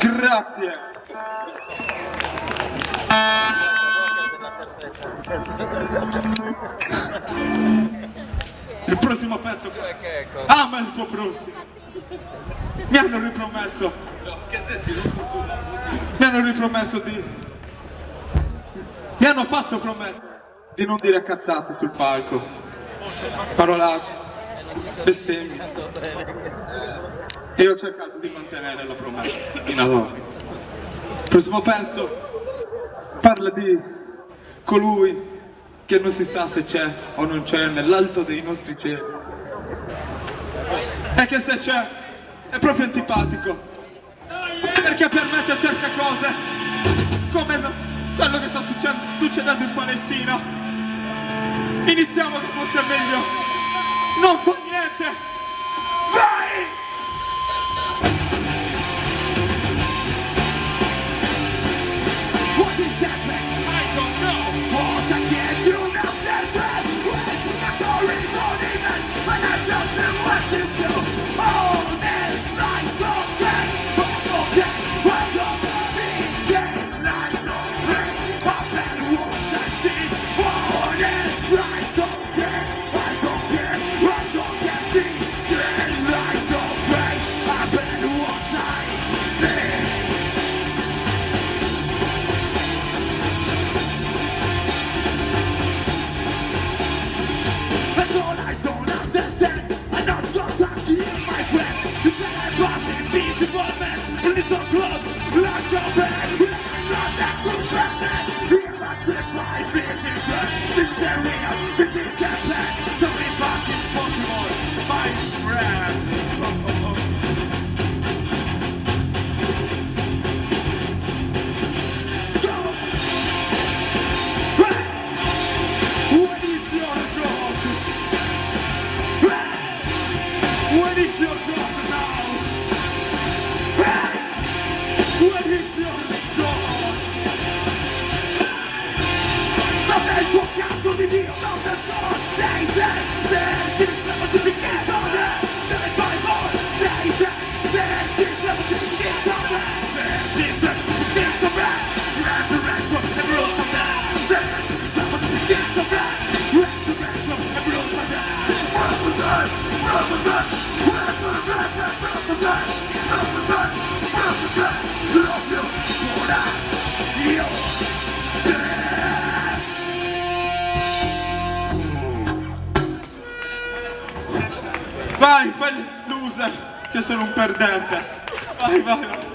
Grazie. Il prossimo pezzo. Ah, ma il tuo prossimo. Mi hanno ripromesso. Mi hanno ripromesso di. Mi hanno fatto promettere di non dire cazzate sul palco. Parolacce, bestemmie. E io ho cercato di mantenere la promessa in adoro. Il prossimo pezzo parla di colui che non si sa se c'è o non c'è nell'alto dei nostri cieli. E che se c'è è proprio antipatico, perché permette certe cose, come quello che sta succedendo in Palestina. Iniziamo che fosse meglio. Non fa niente. Vai! What is happening? I don't know. What I can't do now, that's it. I'm sorry for the event, and I just do what you do. Oh, this life's okay. Okay, what's up? This life's okay. I've been what I see. Oh, this life's okay. I don't care. I don't get this life's okay. I've been what I see. That's all I don't understand. I'm not gonna hear my friend. You said I'm passing peaceful man. In this club, like a band. I'm not that good man. Here I trip my business. This is area, this is Japan. Tell me back in Baltimore, my friend. Go! Hey! What is your job? What is your job now? What is your job? Non è il tuo cazzo di Dio, non è solo sei ti rispetto a tutti che sono deve fare voi, sei ti rispetto a tutti che sono ti rispetto a tutti che sono resurrection e brutal death, ti rispetto a tutti che sono resurrection e brutal death. Vai, fai il loser, che sono un perdente. Vai, vai, vai.